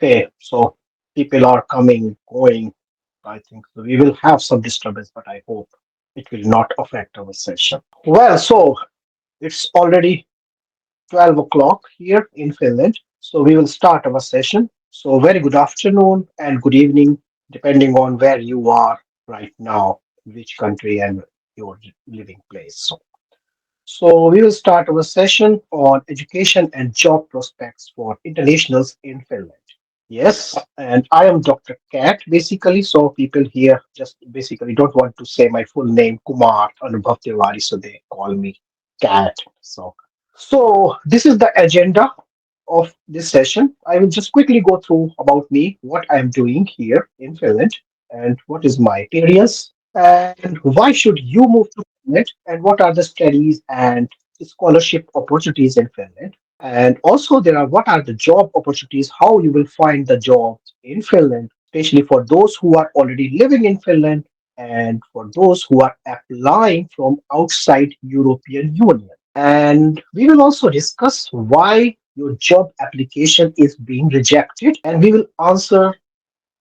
Okay, so people are coming, going. I think so we will have some disturbance, but I hope it will not affect our session. Well, so it's already 12 o'clock here in Finland, so we will start our session. So, very good afternoon and good evening, depending on where you are right now, which country and your living place. So we will start our session on education and job prospects for internationals in Finland. Yes, and I am Dr. KAT basically. So people here just basically don't want to say my full name, Kumar Anubhav Tiwari, so they call me Cat. So this is the agenda of this session. I will just quickly go through about me, what I am doing here in Finland, and what is my experience, and why should you move to Finland, and what are the studies and scholarship opportunities in Finland. And also, there are what are the job opportunities, how you will find the jobs in Finland, especially for those who are already living in Finland and for those who are applying from outside European Union. And we will also discuss why your job application is being rejected, and we will answer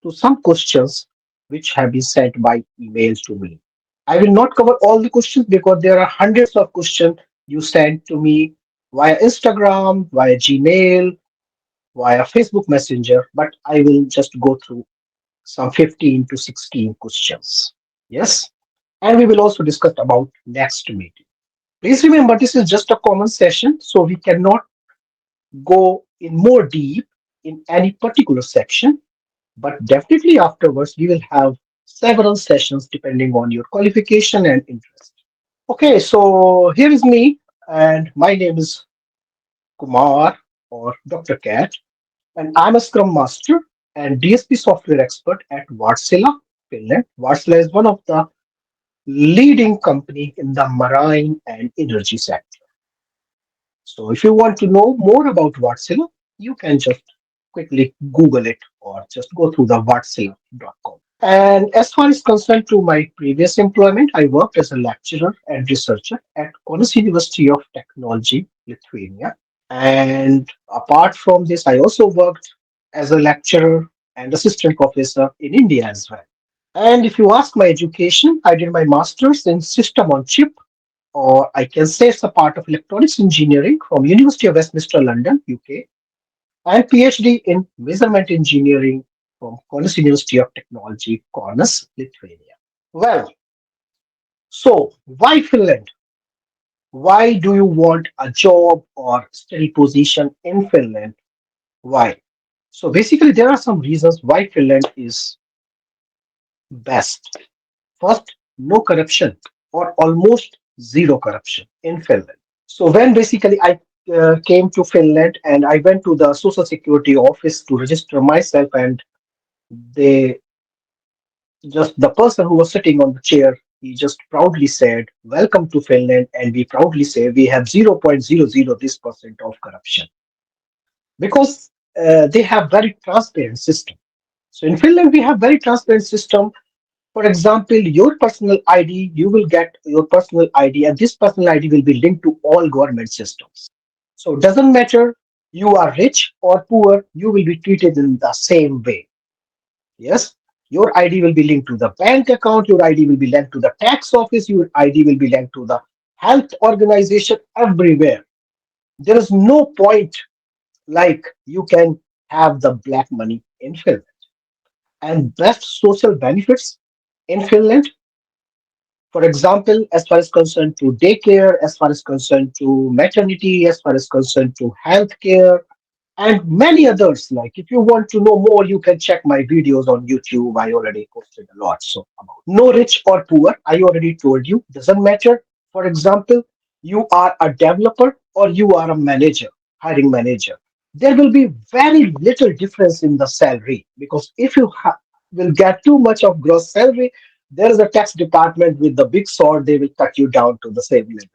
to some questions which have been sent by email to me. I will not cover all the questions because there are hundreds of questions you sent to me via Instagram, via Gmail, via Facebook Messenger, but I will just go through some 15 to 16 questions. Yes. And we will also discuss about next meeting. Please remember this is just a common session, so we cannot go in more deep in any particular section, but definitely afterwards we will have several sessions depending on your qualification and interest. Okay, so here is me, and my name is Kumar or Dr. KAT, and I'm a Scrum Master and DSP software expert at Wärtsilä, Finland. Wärtsilä is one of the leading company in the marine and energy sector. So if you want to know more about Wärtsilä, you can just quickly Google it or just go through the wärtsilä.com. And as far as concerned to my previous employment, I worked as a lecturer and researcher at Kaunas University of Technology, Lithuania. And apart from this, I also worked as a lecturer and assistant professor in India as well. And if you ask my education, I did my master's in system on chip, or I can say it's a part of electronics engineering from University of Westminster, London, UK, and PhD in measurement engineering from Kaunas University of Technology, Kaunas, Lithuania. Well, so why Finland? Why do you want a job or study position in Finland? Why? So basically, there are some reasons why Finland is best. First, no corruption or almost zero corruption in Finland. So when basically I came to Finland and I went to the Social Security office to register myself, and they just the person who was sitting on the chair, he just proudly said, "Welcome to Finland," and we proudly say we have 0.00 this percent of corruption because they have very transparent system. So in Finland we have very transparent system. For example, your personal ID, you will get your personal ID, and this personal ID will be linked to all government systems. So it doesn't matter you are rich or poor, you will be treated in the same way. Yes, your ID will be linked to the bank account, your ID will be linked to the tax office, your ID will be linked to the health organization everywhere. There is no point like you can have the black money in Finland. And best social benefits in Finland, for example, as far as concerned to daycare, as far as concerned to maternity, as far as concerned to healthcare, and many others. Like if you want to know more, you can check my videos on YouTube. I already posted a lot. So about no rich or poor, I already told you, doesn't matter. For example, you are a developer or you are a manager, hiring manager. There will be very little difference in the salary because if you will get too much of gross salary, there is a tax department with the big sword. They will cut you down to the same level.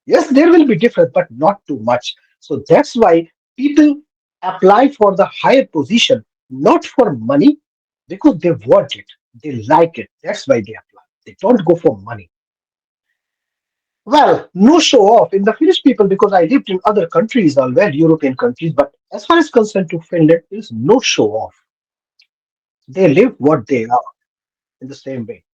Yes, there will be difference, but not too much. So that's why people apply for the higher position, not for money, because they want it, they like it. That's why they apply. They don't go for money. Well, no show off in the Finnish people because I lived in other countries as well, European countries. But as far as concerned to Finland, there is no show off. They live what they are in the same way.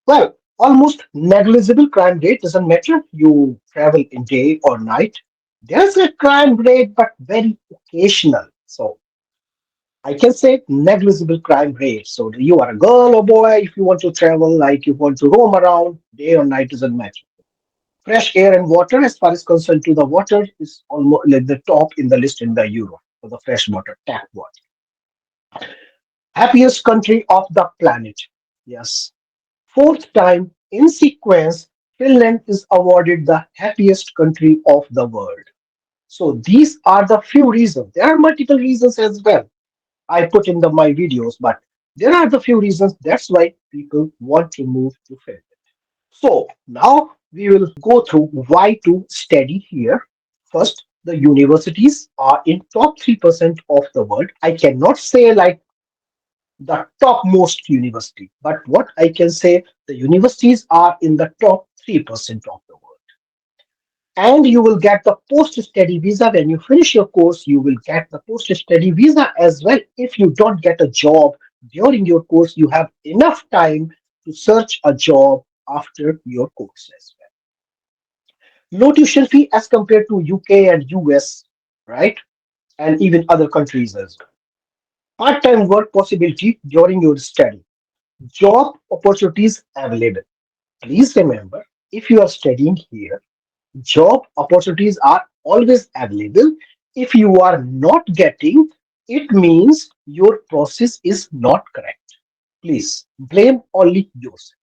Well, almost negligible crime rate doesn't matter. You travel in day or night. There's a crime rate, but very occasional. So I can say negligible crime rate. So you are a girl or boy, if you want to travel, like you want to roam around, day or night doesn't matter. Fresh air and water, as far as concerned to the water, is almost like the top in the list in the Europe for the fresh water, tap water. Happiest country of the planet. Yes. Fourth time in sequence, Finland is awarded the happiest country of the world. So these are the few reasons. There are multiple reasons as well. I put in my videos, but there are the few reasons. That's why people want to move to Finland. So now we will go through why to study here. First, the universities are in top 3% of the world. I cannot say like the topmost university, but what I can say, the universities are in the top 3% of the world. And you will get the post-study visa when you finish your course. You will get the post-study visa as well. If you don't get a job during your course, you have enough time to search a job after your course as well. Low tuition fee as compared to UK and US, right? And even other countries as well. Part-time work possibility during your study. Job opportunities available. Please remember, if you are studying here, job opportunities are always available. If you are not getting, it means your process is not correct. Please blame only yourself.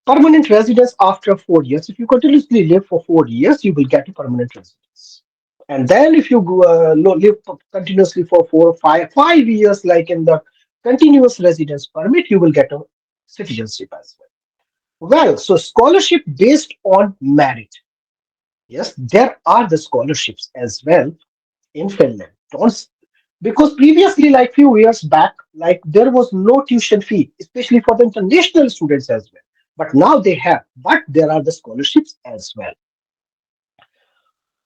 Permanent residence after 4 years. If you continuously live for 4 years, you will get a permanent residence. And then if you live continuously for 4 or 5 years, like in the continuous residence permit, you will get a citizenship as well. Well, so scholarship based on merit. Yes, there are the scholarships as well in Finland. Don't because previously, like few years back, like there was no tuition fee, especially for the international students as well. But now they have. But there are the scholarships as well.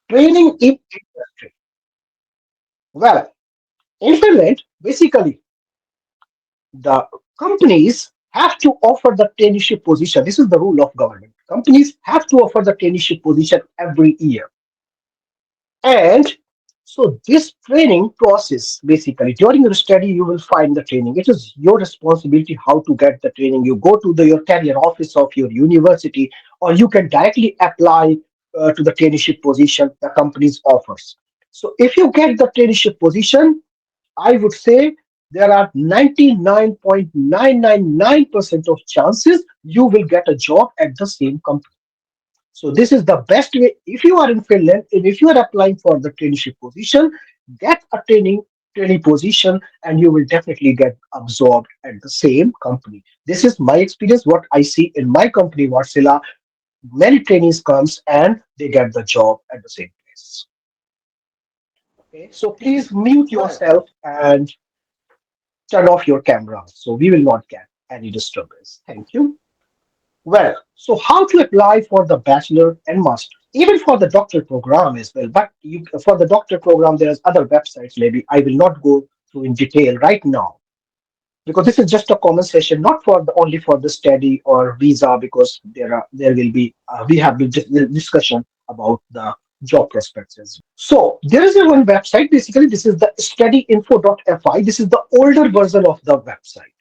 Training in industry. Well, in Finland, basically the companies have to offer the traineeship position. This is the rule of government. Companies have to offer the traineeship position every year. And so this training process, basically during your study, you will find the training. It is your responsibility how to get the training. You go to your career office of your university, or you can directly apply to the traineeship position the companies offers. So if you get the traineeship position, I would say there are 99.999% of chances you will get a job at the same company. So this is the best way. If you are in Finland and if you are applying for the traineeship position, get a training position and you will definitely get absorbed at the same company. This is my experience, what I see in my company, Varsila. Many trainees comes and they get the job at the same place. Okay, so please mute yourself and turn off your camera so we will not get any disturbance. Thank you. Well, so how to apply for the bachelor and master, even for the doctor program as well. But for the doctor program, there's other websites. Maybe I will not go through in detail right now because this is just a common session, not for the only for the study or visa. Because there will be we have the discussion about the job prospects as well. So there is a one website. Basically, this is the studyinfo.fi. This is the older version of the website.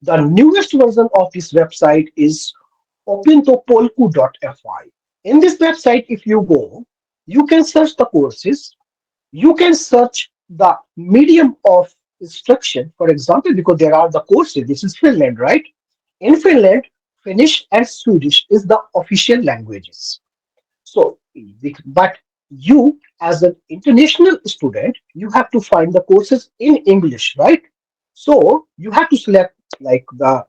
The newest version of this website is opintopolku.fi. In this website, if you go, you can search the courses, you can search the medium of instruction, for example, because there are the courses. This is Finland, right? In Finland, Finnish and Swedish is the official languages. So, but you as an international student, you have to find the courses in English, right? So you have to select like the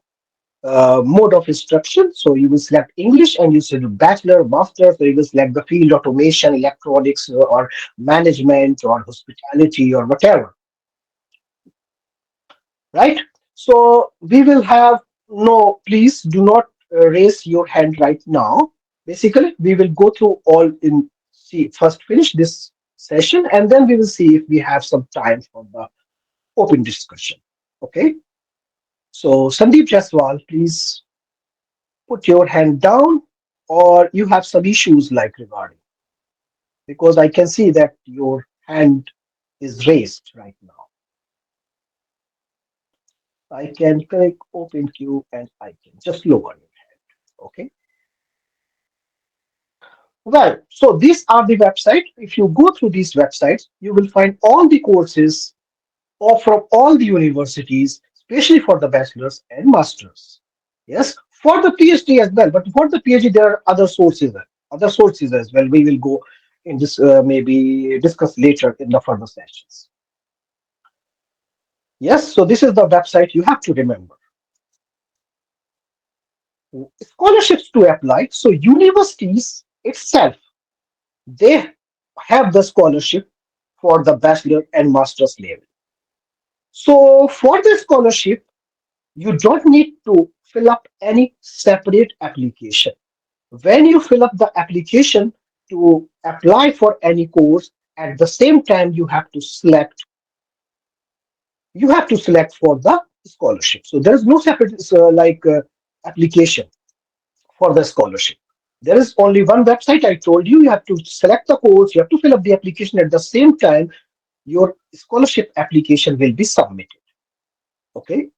mode of instruction. So you will select English and you select bachelor, master. So you will select the field automation, electronics, or management, or hospitality, or whatever, right? So we will have no. Please do not. raise your hand right now. Basically, we will go through all in see first finish this session, and then we will see if we have some time for the open discussion. Okay. So Sandeep Jaswal, please put your hand down, or you have some issues like regarding, because I can see that your hand is raised right now. I can click open queue and I can just lower it. Okay. Well, so these are the website. If you go through these websites, you will find all the courses or from all the universities, especially for the bachelor's and master's. Yes, for the PhD as well. But for the PhD, there are other sources as well. We will go in this maybe discuss later in the further sessions. Yes, so this is the website you have to remember. Scholarships to apply. So universities itself, they have the scholarship for the bachelor and master's level. So for the scholarship, you don't need to fill up any separate application. When you fill up the application to apply for any course, at the same time you have to select for the scholarship. So there is no separate application for the scholarship. There is only one website. I told you, you have to select the course, you have to fill up the application at the same time your scholarship application will be submitted. Okay.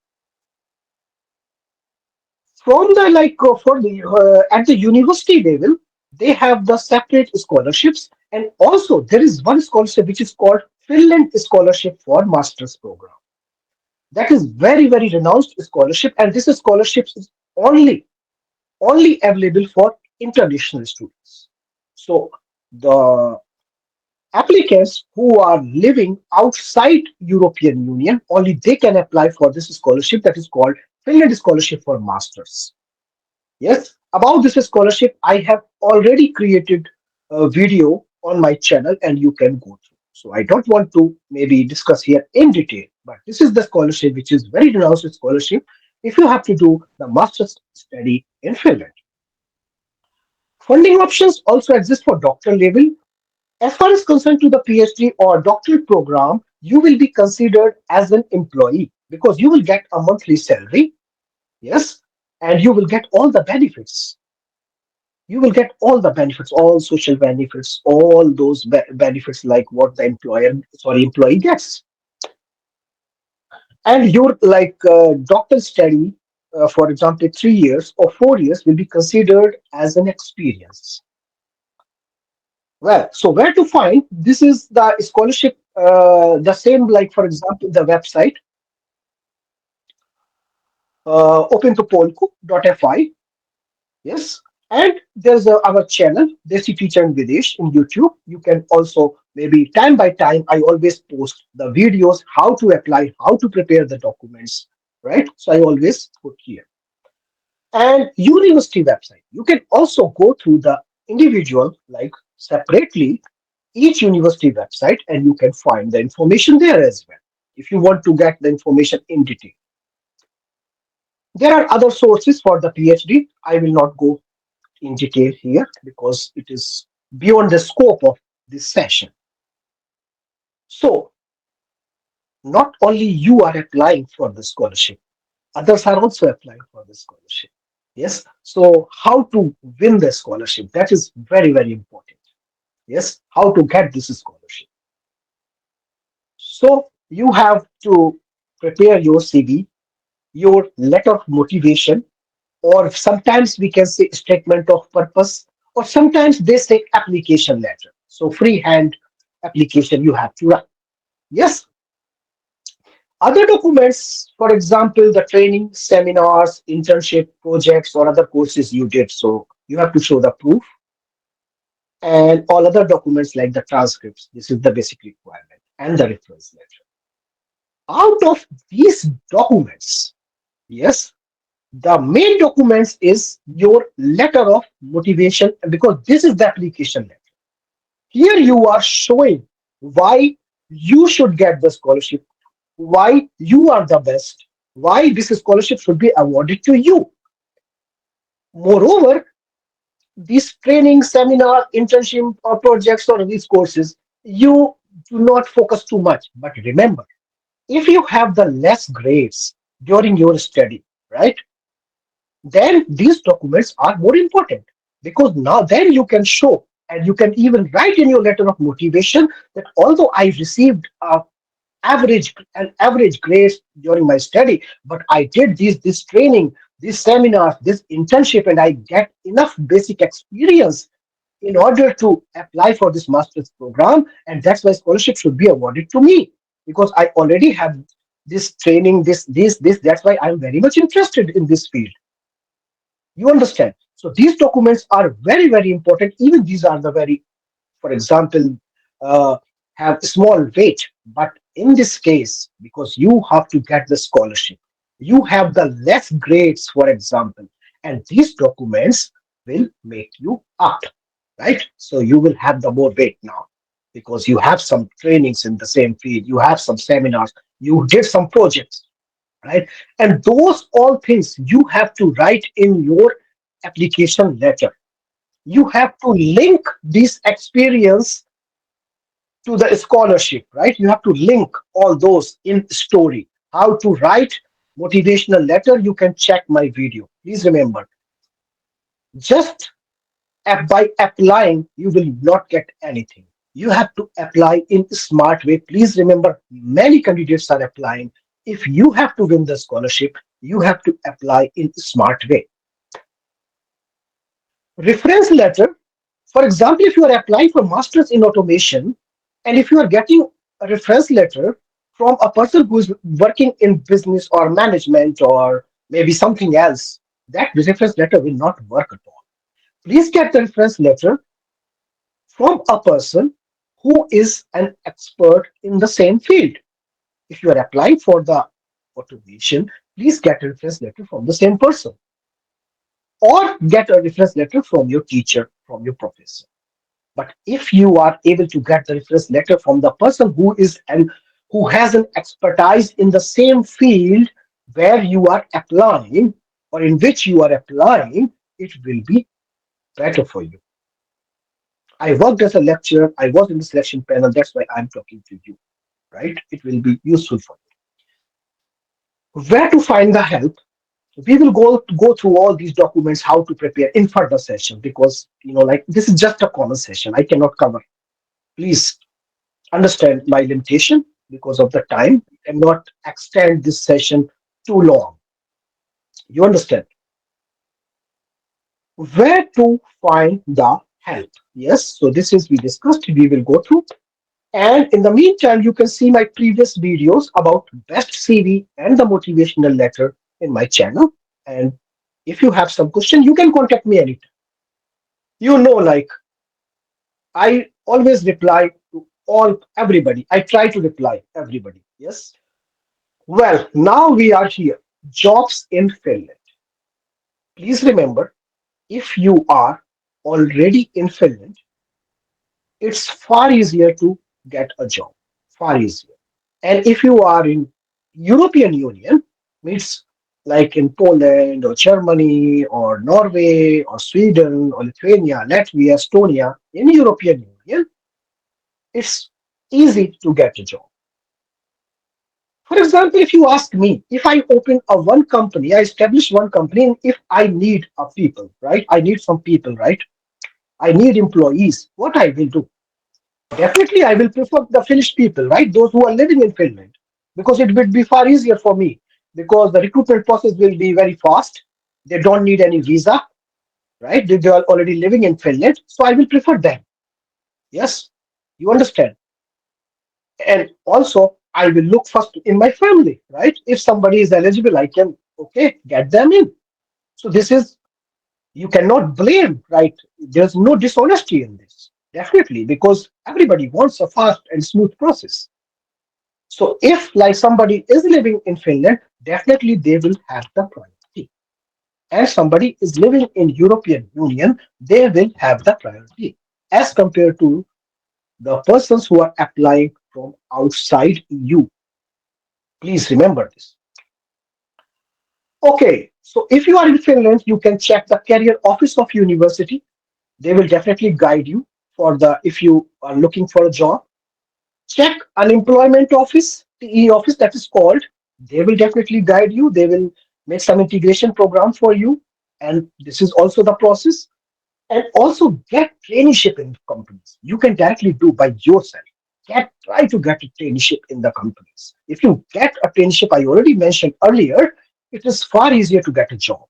From the for the at the university level, they have the separate scholarships, and also there is one scholarship which is called Finland Scholarship for Masters Program. That is very renounced scholarship, and this scholarship is only available for international students. So the applicants who are living outside European Union, only they can apply for this scholarship that is called Finland Scholarship for Masters. Yes, about this scholarship, I have already created a video on my channel and you can go through. So I don't want to maybe discuss here in detail, but this is the scholarship which is very renounced scholarship if you have to do the master's study in Finland. Funding options also exist for doctor level. As far as concerned to the PhD or doctorate program, you will be considered as an employee because you will get a monthly salary. Yes, and you will get all the benefits. You will get all the benefits, all social benefits, all those benefits like what the employee gets. And your doctor study, for example, 3 years or 4 years will be considered as an experience. Well, so where to find? This is the scholarship, the same like for example the website opentopolku.fi. Yes. And there's our channel, Desi Teacher and Videsh in YouTube. You can also maybe time by time, I always post the videos, how to apply, how to prepare the documents, right? So I always put here. And university website, you can also go through the individual, like separately, each university website, and you can find the information there as well. If you want to get the information in detail. There are other sources for the PhD. I will not go in detail here because it is beyond the scope of this session. So, not only you are applying for the scholarship, others are also applying for the scholarship. Yes. So, how to win the scholarship? That is very important. Yes. How to get this scholarship? So, you have to prepare your CV, your letter of motivation, or sometimes we can say statement of purpose, or sometimes they say application letter. So freehand application you have to write. Yes. Other documents, for example, the training, seminars, internship, projects, or other courses you did. So you have to show the proof and all other documents like the transcripts. This is the basic requirement and the reference letter. Out of these documents, yes, the main documents is your letter of motivation because this is the application letter. Here you are showing why you should get the scholarship, why you are the best, why this scholarship should be awarded to you. Moreover, these training, seminar, internship, or projects or these courses, you do not focus too much. But remember, if you have the less grades during your study, right, then these documents are more important because now then you can show and you can even write in your letter of motivation that although I received an average grades during my study, but I did this training, these seminars, this internship, and I get enough basic experience in order to apply for this master's program, and that's why scholarship should be awarded to me because I already have this training, this. That's why I'm very much interested in this field. You understand? So these documents are very, very important. Even these are the very, for example, uh, have small weight. But in this case, because you have to get the scholarship, you have the less grades, for example, and these documents will make you up, right? So you will have the more weight now because you have some trainings in the same field, you have some seminars, you did some projects, right? And those all things you have to write in your application letter. You have to link this experience to the scholarship, right? You have to link all those in story. How to write motivational letter, you can check my video. Please remember, just by applying, you will not get anything. You have to apply in a smart way. Please remember, many candidates are applying. If you have to win the scholarship, you have to apply in a smart way. Reference letter, for example, if you are applying for masters in automation and if you are getting a reference letter from a person who is working in business or management or maybe something else, that reference letter will not work at all. Please get the reference letter from a person who is an expert in the same field. If you are applying for the automation, please get a reference letter from the same person or get a reference letter from your teacher, from your professor. But if you are able to get the reference letter from the person who is and who has an expertise in the same field where you are applying or in which you are applying, it will be better for you. I worked as a lecturer, I was in the selection panel, that's why I'm talking to you, right? It will be useful for you. Where to find the help? We will go through all these documents, how to prepare in further session because like this is just a common session. I cannot cover. Please understand my limitation because of the time. We cannot extend this session too long. You understand? Where to find the help? Yes, so this is we discussed, we will go through. And in the meantime, you can see my previous videos about best CV and the motivational letter in my channel. And if you have some question, you can contact me anytime. Like I always reply to all everybody. I try to reply everybody. Yes. Well, now we are here. Jobs in Finland. Please remember, if you are already in Finland, it's far easier to get a job. Far easier. And if you are in European Union, means like in Poland or Germany or Norway or Sweden or Lithuania, Latvia, Estonia, in European Union, it's easy to get a job. For example, if you ask me, if I open a one company, I establish one company, and if I need a people, right? I need some people, right? I need employees. What I will do? Definitely, I will prefer the Finnish people, right? Those who are living in Finland, because it would be far easier for me. Because the recruitment process will be very fast. They don't need any visa, right? They are already living in Finland, so I will prefer them. Yes, you understand. And also I will look first in my family, right? If somebody is eligible, I can okay get them in. So this is, you cannot blame, right? There's no dishonesty in this, definitely, because everybody wants a fast and smooth process. So if like somebody is living in Finland, definitely they will have the priority. And somebody is living in European Union, they will have the priority as compared to the persons who are applying from outside EU. Please remember this. Okay, So if you are in Finland, you can check the career office of university. They will definitely guide you for the if you are looking for a job. Check unemployment office, the office that is called. They will definitely guide you. They will make some integration program for you, and this is also the process. And also get traineeship in companies. You can directly do by yourself. Try to get a traineeship in the companies. If you get a traineeship, I already mentioned earlier, it is far easier to get a job.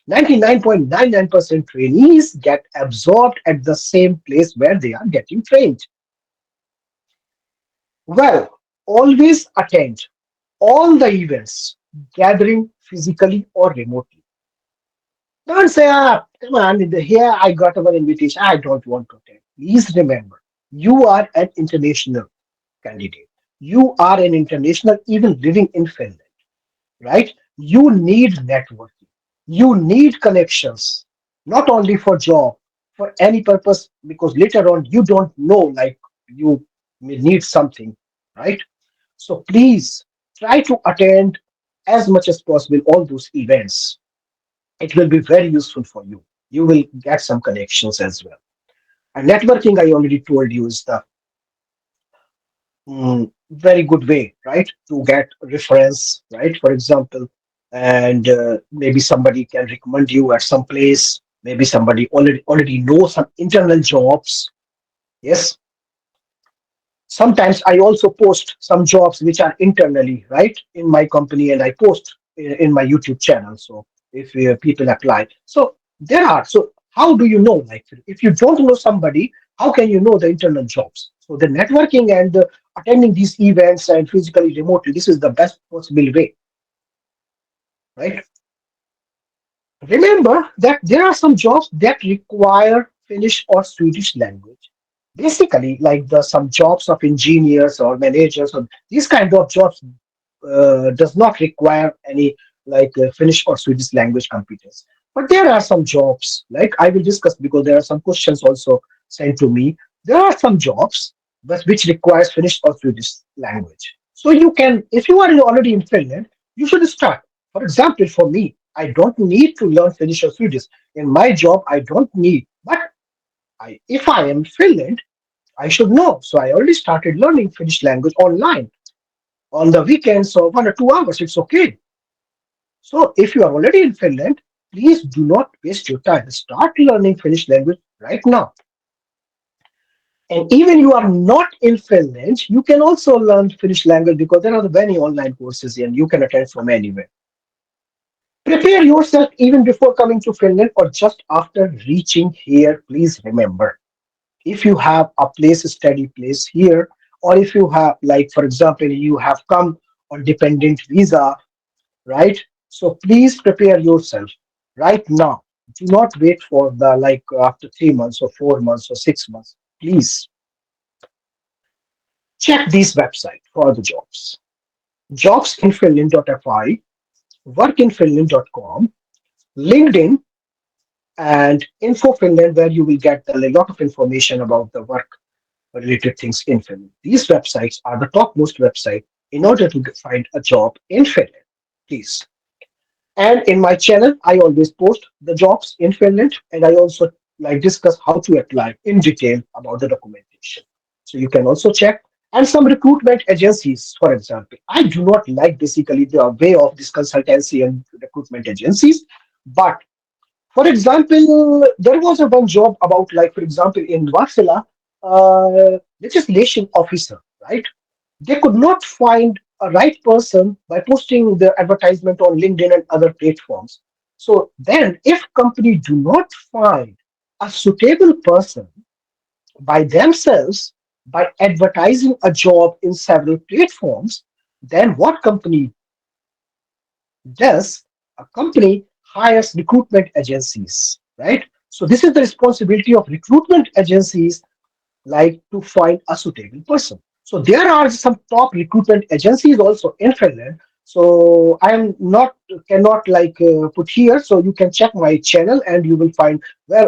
99.99% trainees get absorbed at the same place where they are getting trained. Well, always attend all the events, gathering physically or remotely. Don't say, come on, here I got our invitation. I don't want to attend. Please remember, you are an international candidate. You are an international, even living in Finland, right? You need networking. You need connections, not only for job, for any purpose, because later on you don't know, like you may need something, right? So please try to attend as much as possible all those events. It will be very useful for you. You will get some connections as well. And networking, I already told you, is the very good way, right, to get reference, right? For example, and maybe somebody can recommend you at some place. Maybe somebody already knows some internal jobs. Yes, sometimes I also post some jobs which are internally, right, in my company, and I post in my YouTube channel. So if people apply, so there are. So how do you know? Like if you don't know somebody, how can you know the internal jobs? So the networking and attending these events and physically remotely, this is the best possible way, right? Remember that there are some jobs that require Finnish or Swedish language. Basically, like the some jobs of engineers or managers or these kind of jobs does not require any like Finnish or Swedish language competence. But there are some jobs, like I will discuss because there are some questions also sent to me. There are some jobs but which requires Finnish or Swedish language. So you can, if you are already in Finland, you should start. For example, for me, I don't need to learn Finnish or Swedish. In my job, I don't need. But if I am in Finland, I should know. So I already started learning Finnish language online on the weekends or 1 or 2 hours. It's okay. So if you are already in Finland, please do not waste your time. Start learning Finnish language right now. And even you are not in Finland, you can also learn Finnish language because there are many online courses and you can attend from anywhere. Prepare yourself even before coming to Finland or just after reaching here. Please remember, if you have a place, a study place here, or if you have, like, for example, you have come on dependent visa, right? So please prepare yourself right now. Do not wait for the like after 3 months or 4 months or 6 months. Please check these websites for the jobs. Jobsinfinland.fi, workinfinland.com, LinkedIn, and Info Finland, where you will get a lot of information about the work related things in Finland. These websites are the topmost website in order to find a job in Finland. Please. And in my channel, I always post the jobs in Finland, and I also like discuss how to apply in detail about the documentation. So you can also check. And some recruitment agencies, for example, I do not like basically the way of this consultancy and recruitment agencies. But for example, there was a one job about like, for example, in Varsila, legislation officer, right? They could not find a right person by posting the advertisement on LinkedIn and other platforms. So then, if company do not find a suitable person by themselves by advertising a job in several platforms, then what company does? A company hires recruitment agencies, right? So this is the responsibility of recruitment agencies like to find a suitable person. So there are some top recruitment agencies also in Finland. So I am not cannot like put here. So you can check my channel and you will find where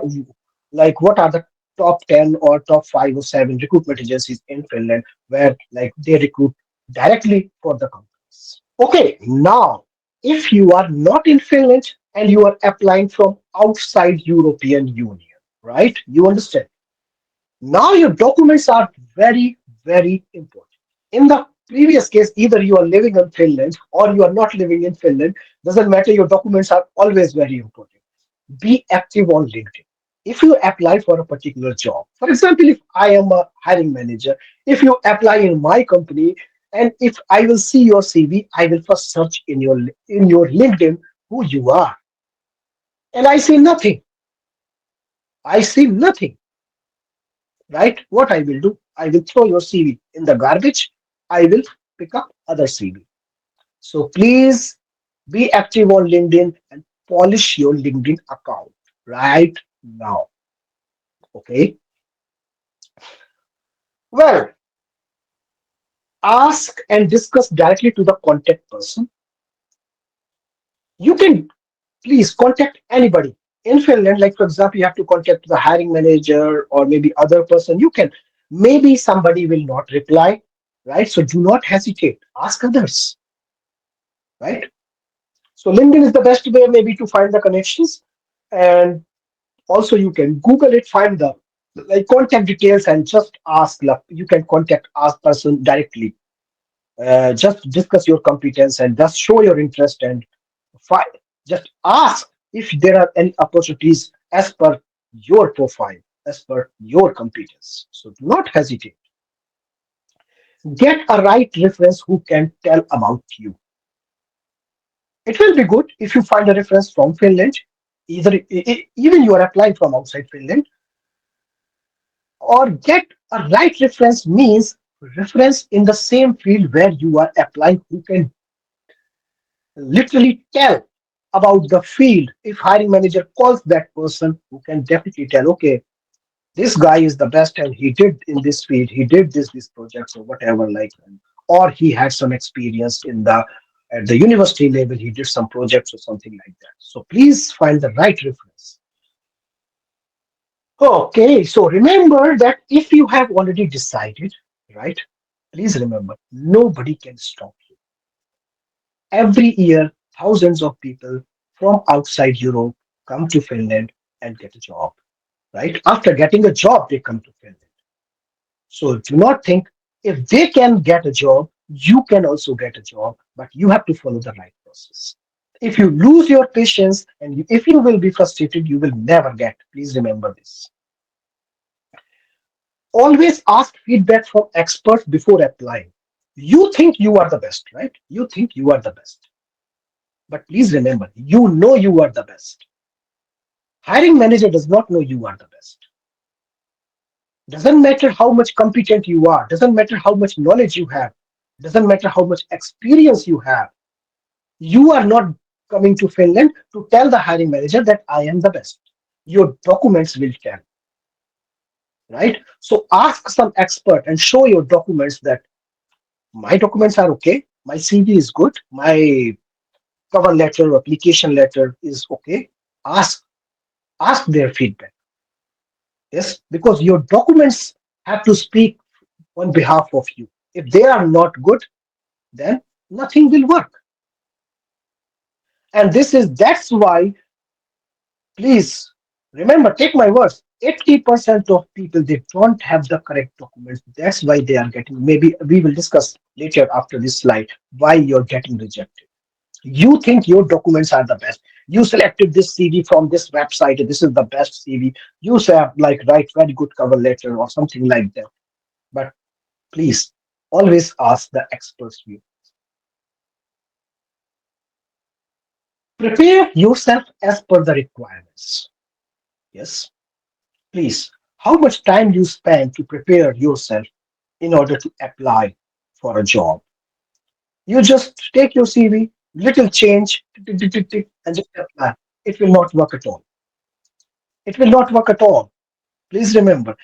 like what are the top 10 or top 5 or 7 recruitment agencies in Finland where like they recruit directly for the companies. Okay, now if you are not in Finland and you are applying from outside European Union, right? You understand? Now your documents are very, very important. In the previous case, either you are living in Finland or you are not living in Finland. Doesn't matter. Your documents are always very important. Be active on LinkedIn. If you apply for a particular job, for example, if I am a hiring manager, if you apply in my company, and if I will see your CV, I will first search in your LinkedIn who you are, and I see nothing. I see nothing, right? What I will do, I will throw your CV in the garbage. I will pick up other CV. So please be active on LinkedIn and polish your LinkedIn account right now. Okay. Well, ask and discuss directly to the contact person. You can please contact anybody in Finland. Like for example, you have to contact the hiring manager or maybe other person. You can, maybe somebody will not reply, right? So do not hesitate. Ask others, right? So LinkedIn is the best way maybe to find the connections, and also you can Google it, find the like contact details, and just ask. You can contact ask person directly. Just discuss your competence and just show your interest and find. Just ask if there are any opportunities as per your profile, as per your competence. So do not hesitate. Get a right reference who can tell about you. It will be good if you find a reference from Finland, either even you are applying from outside Finland, or get a right reference means reference in the same field where you are applying who can literally tell about the field. If hiring manager calls that person, who can definitely tell, okay, this guy is the best and he did in this field, he did this projects or whatever, like, or he had some experience in the at the university level, he did some projects or something like that. So please find the right reference. Okay, so remember that if you have already decided, right, please remember nobody can stop you. Every year thousands of people from outside Europe come to Finland and get a job, right? After getting a job they come to Finland. So do not think, if they can get a job, you can also get a job, but you have to follow the right process. If you lose your patience and if you will be frustrated, you will never get. Please remember this. Always ask feedback from experts before applying. You think you are the best, right? You think you are the best. But please remember, you know you are the best. Hiring manager does not know you are the best. Doesn't matter how much competent you are, doesn't matter how much knowledge you have, doesn't matter how much experience you have. You are not coming to Finland to tell the hiring manager that I am the best. Your documents will tell, right? So ask some expert and show your documents that my documents are okay, my CV is good, my cover letter or application letter is okay. Ask ask their feedback. Yes, because your documents have to speak on behalf of you. If they are not good, then nothing will work. And that's why, please remember, take my words. 80% of people, they don't have the correct documents. That's why they are getting. Maybe we will discuss later after this slide why you're getting rejected. You think your documents are the best. You selected this CV from this website. This is the best CV. You say like write very good cover letter or something like that. But please always ask the experts view. Prepare yourself as per the requirements. Yes, please. How much time you spend to prepare yourself in order to apply for a job? You just take your CV, little change, tick, tick, tick, tick, and just apply. It will not work at all. It will not work at all. Please remember,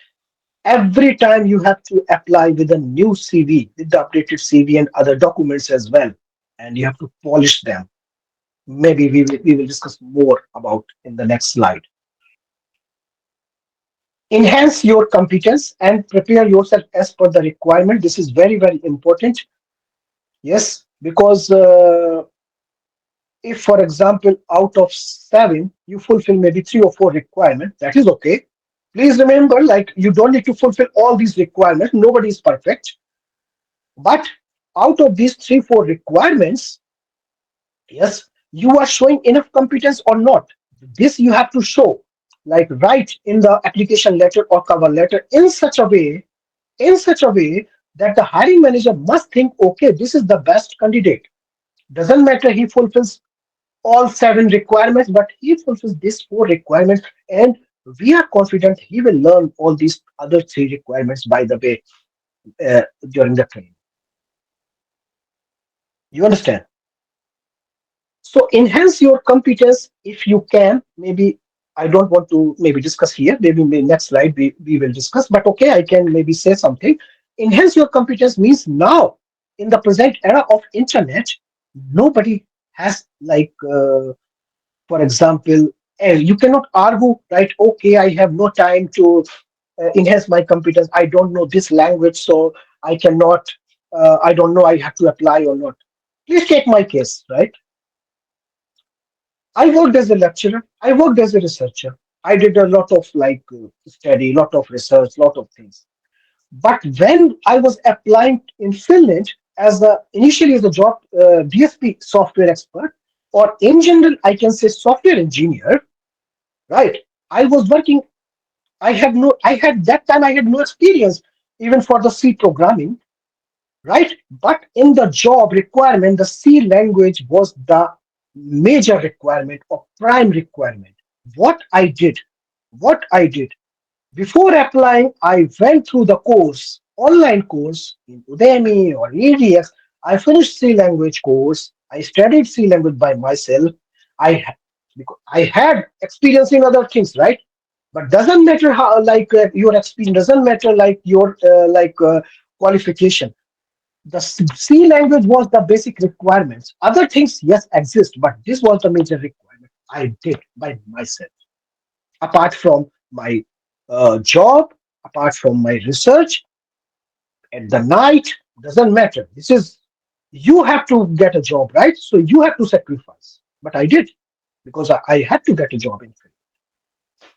every time you have to apply with a new CV, with the updated CV and other documents as well, and you have to polish them. Maybe we will discuss more about in the next slide. Enhance your competence and prepare yourself as per the requirement. This is very, very important. Yes, because If, for example, out of seven, you fulfill maybe three or four requirements, that is okay. Please remember, like, you don't need to fulfill all these requirements. Nobody is perfect. But out of these three, four requirements, yes, you are showing enough competence or not. This you have to show, like write in the application letter or cover letter in such a way that the hiring manager must think, okay, this is the best candidate. Doesn't matter he fulfills all seven requirements, but he fulfills these four requirements, and we are confident he will learn all these other three requirements by the way during the training. You understand? So enhance your competence if you can. Maybe I don't want to maybe discuss here. Maybe next slide we will discuss. But okay, I can maybe say something. Enhance your competence means now in the present era of internet, nobody has like for example, you cannot argue, right? Okay, I have no time to enhance my competence. I don't know this language, so I cannot. I don't know. I have to apply or not. Please take my case, right? I worked as a lecturer. I worked as a researcher. I did a lot of like study, lot of research, lot of things. But when I was applying in Finland as a initially as a job DSP software expert, or in general I can say software engineer, right? I was working. I had no. I had that time. I had no experience even for the C programming, right? But in the job requirement, the C language was the major requirement or prime requirement. What I did, what I did before applying, I went through the course, online course in Udemy or EDX. I finished C language course. I studied C language by myself. I had, because I had experience in other things, right? But doesn't matter how like your experience, doesn't matter like your qualification. The C language was the basic requirements. Other things, yes, exist, but this was the major requirement I did by myself. Apart from my job, apart from my research, at the night, doesn't matter. This is, you have to get a job, right? So you have to sacrifice. But I did because I had to get a job in Finland.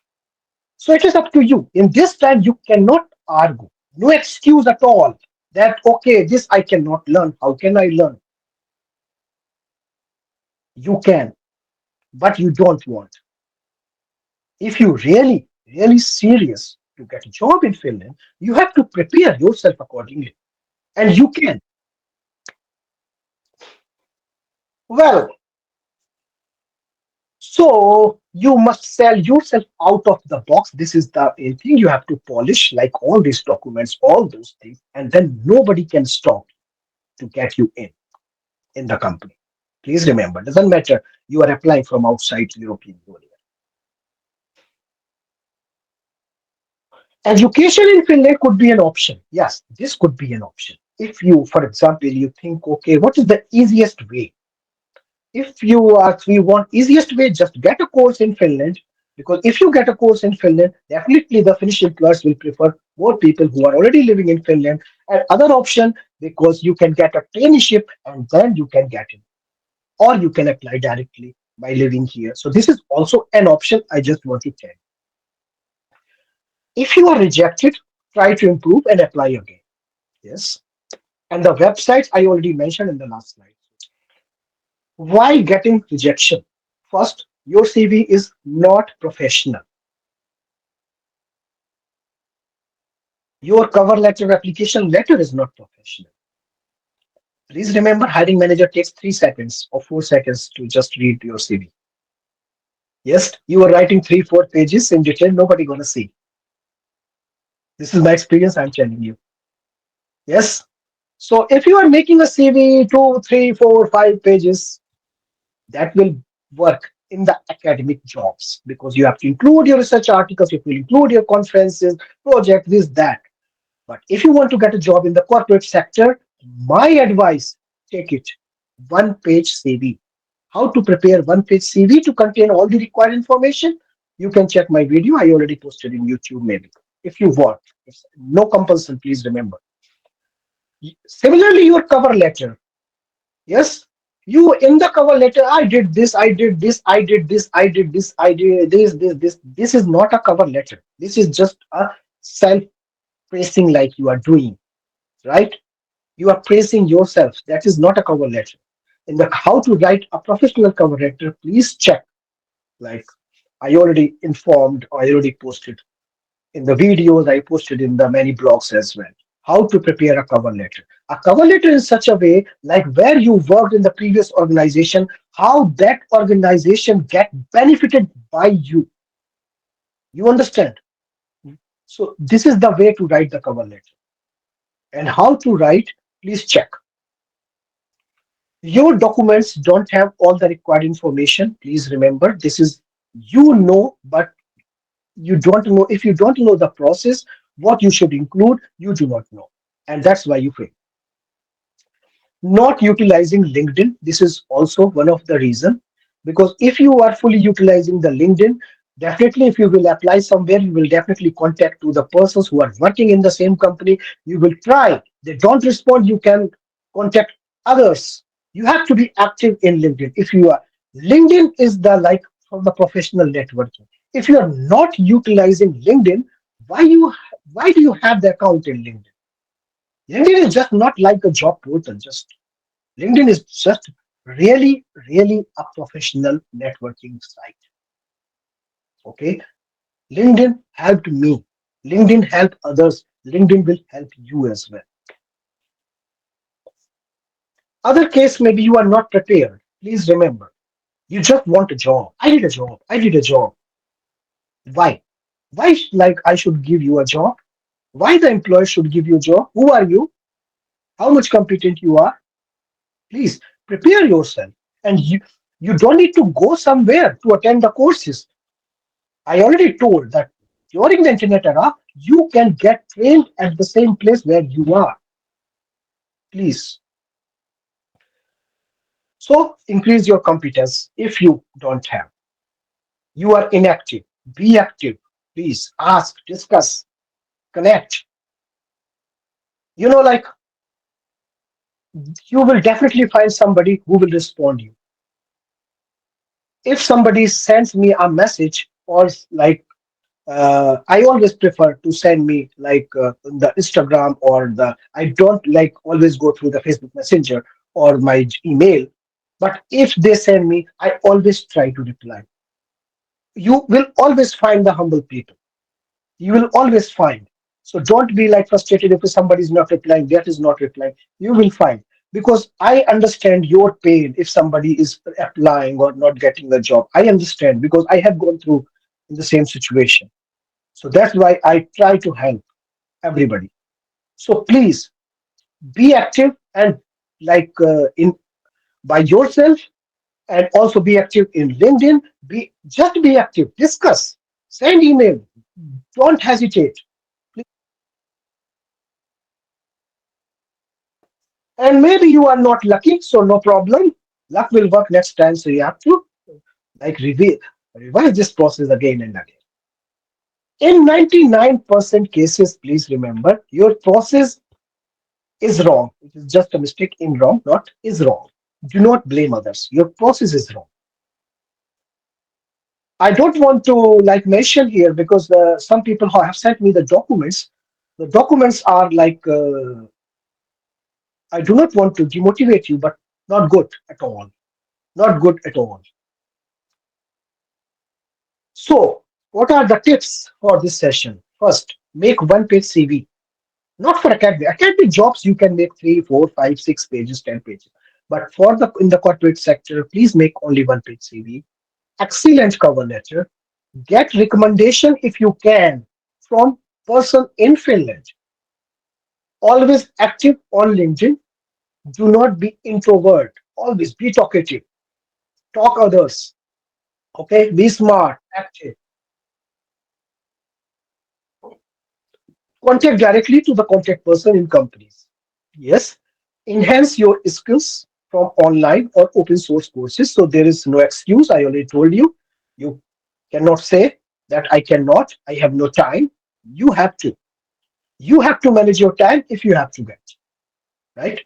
So it is up to you. In this time, you cannot argue. No excuse at all that, okay, this I cannot learn. How can I learn? You can, but you don't want. If you really, really serious to get a job in Finland, you have to prepare yourself accordingly. And you can. Well, so you must sell yourself out of the box. This is the main thing you have to polish, like all these documents, all those things, and then nobody can stop to get you in the company. Please remember, doesn't matter you are applying from outside European Union. Education in Finland could be an option. Yes, this could be an option. If you, for example, you think, okay, what is the easiest way? If you actually want easiest way, just get a course in Finland. Because if you get a course in Finland, definitely the Finnish employers will prefer more people who are already living in Finland. And other option, because you can get a traineeship and then you can get in, or you can apply directly by living here. So this is also an option. I just want to tell. If you are rejected, try to improve and apply again. Yes. And the websites I already mentioned in the last slide. Why getting rejection? First, your CV is not professional. Your cover letter application letter is not professional. Please remember, hiring manager takes 3 seconds or 4 seconds to just read your CV. Yes, you are writing 3, 4 pages in detail. Nobody gonna see. This is my experience. I'm telling you. Yes. So if you are making a CV 2, 3, 4, 5 pages, that will work in the academic jobs because you have to include your research articles, you have to include your conferences, project, this, that. But if you want to get a job in the corporate sector, my advice, take it. One page CV. How to prepare one page CV to contain all the required information? You can check my video. I already posted in YouTube, maybe. If you want. It's no compulsion, please remember. Similarly, your cover letter. Yes, You in the cover letter, I did this, I did this, I did this, I did this, I did this. This is not a cover letter. This is just a self praising, like you are doing, right? You are praising yourself. That is not a cover letter. In the how to write a professional cover letter, please check. Like I already informed, I already posted in the videos, I posted in the many blogs as well. How to prepare a cover letter. A cover letter in such a way, like where you worked in the previous organization, how that organization get benefited by you. You understand? So this is the way to write the cover letter. And how to write, please check. Your documents don't have all the required information. Please remember, this is you know, but you don't know. If you don't know the process, what you should include, you do not know. And that's why you fail. Not utilizing LinkedIn, this is also one of the reason, because if you are fully utilizing the LinkedIn, definitely if you will apply somewhere, you will definitely contact to the persons who are working in the same company. You will try, they don't respond, you can contact others. You have to be active in LinkedIn. If you are, LinkedIn is the like for the professional networking. If you are not utilizing LinkedIn, why do you have the account in LinkedIn? LinkedIn is just not like a job portal. Just LinkedIn is just really, really a professional networking site. Okay. LinkedIn helped me. LinkedIn helped others. LinkedIn will help you as well. Other case, maybe you are not prepared. Please remember, you just want a job. I did a job. I did a job. Why? Why, like, I should give you a job? Why the employer should give you a job? Who are you? How much competent you are? Please prepare yourself. And you don't need to go somewhere to attend the courses. I already told that during the internet era, you can get trained at the same place where you are. Please. So increase your competence if you don't have. You are inactive. Be active. Please ask, discuss, connect. Like you will definitely find somebody who will respond you. If somebody sends me a message or like I always prefer to send me like the Instagram or the. I don't like always go through the Facebook Messenger or my email. But if they send me, I always try to reply. You will always find the humble people. You will always find. So don't be like frustrated if somebody is not replying, that is not replying. You will find, because I understand your pain if somebody is applying or not getting the job. I understand because I have gone through in the same situation. So that's why I try to help everybody. So please be active and like in by yourself, and also be active in LinkedIn. Be active. Discuss. Send email. Don't hesitate. And maybe you are not lucky, so no problem. Luck will work next time. So you have to like revise this process again and again. In 99% cases, please remember your process is wrong. It is just a mistake in wrong, not is wrong. Do not blame others. Your process is wrong. I don't want to like mention here because some people who have sent me the documents. The documents are like I do not want to demotivate you, but not good at all. Not good at all. So, what are the tips for this session? First, make one-page CV. Not for academic. Academic jobs, you can make 3, 4, 5, 6 pages, 10 pages. But for the in the corporate sector, please make only one-page CV. Excellent cover letter. Get recommendation if you can from person in Finland. Always active on LinkedIn. Do not be introvert. Always be talkative. Talk others. Okay. Be smart. Active. Contact directly to the contact person in companies. Yes. Enhance your skills from online or open source courses. So there is no excuse. I already told you. You cannot say that I cannot. I have no time. You have to. You have to manage your time if you have to get right.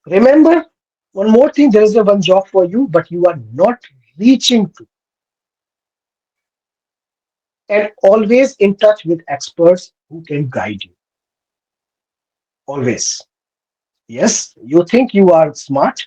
Remember, One more thing, there is a one job for you, but you are not reaching to, and always in touch with experts who can guide you. Always. Yes, you think you are smart.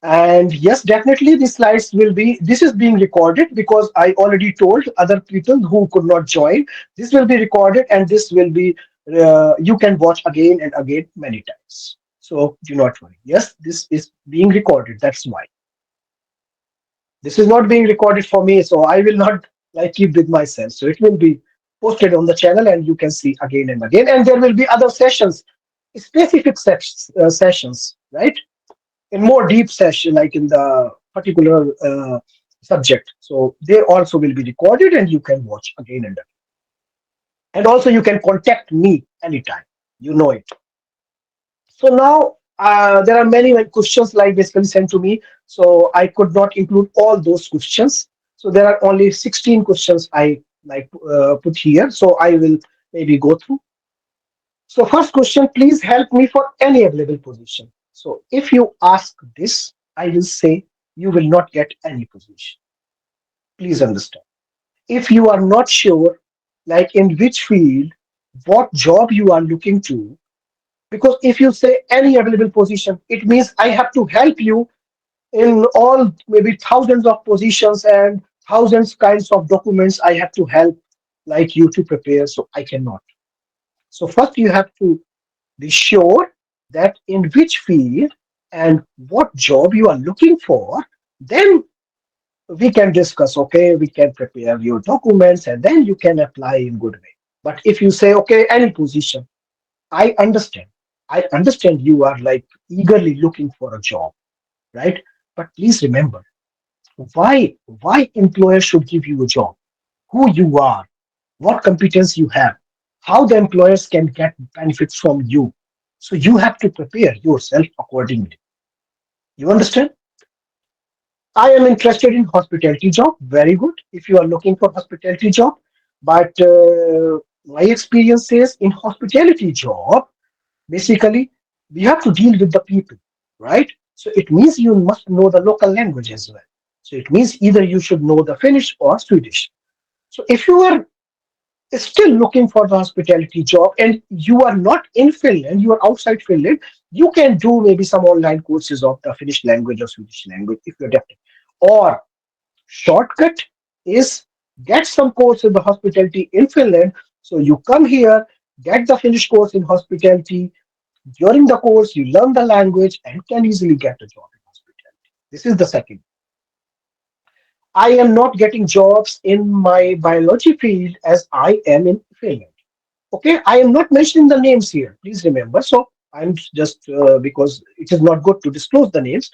And yes, definitely the slides will be, this is being recorded because I already told other people who could not join. This will be recorded and this will be, you can watch again and again many times. So do not worry. Yes, this is being recorded. That's why. This is not being recorded for me. So I will not like keep with myself. So it will be posted on the channel and you can see again and again. And there will be other sessions, specific sessions, right? In more deep session, like in the particular subject. So they also will be recorded and you can watch again and again. And also you can contact me anytime. You know it. So now there are many questions like basically sent to me. So I could not include all those questions. So there are only 16 questions I like put here. So I will maybe go through. So first question, please help me for any available position. So if you ask this, I will say you will not get any position. Please understand. If you are not sure, like in which field, what job you are looking to, because if you say any available position, it means I have to help you in all maybe thousands of positions and thousands kinds of documents I have to help like you to prepare. So I cannot. So first you have to be sure that in which field and what job you are looking for. Then we can discuss, okay, we can prepare your documents and then you can apply in good way. But if you say, okay, any position, I understand. I understand you are like eagerly looking for a job, right? But please remember, why employer should give you a job? Who you are, what competence you have, how the employers can get benefits from you. So you have to prepare yourself accordingly. You understand? I am interested in hospitality job. Very good. If you are looking for hospitality job, but my experience says in hospitality job, basically we have to deal with the people, right? So it means you must know the local language as well. So it means either you should know the Finnish or Swedish. So if you are still looking for the hospitality job and you are not in Finland, you are outside Finland, you can do maybe some online courses of the Finnish language or Swedish language if you're adapted. Or shortcut is get some course in the hospitality in Finland. So you come here, get the Finnish course in hospitality. During the course, you learn the language and can easily get a job in hospitality. This is the second. I am not getting jobs in my biology field as I am in Finland. Okay, I am not mentioning the names here. Please remember. So I'm just because it is not good to disclose the names.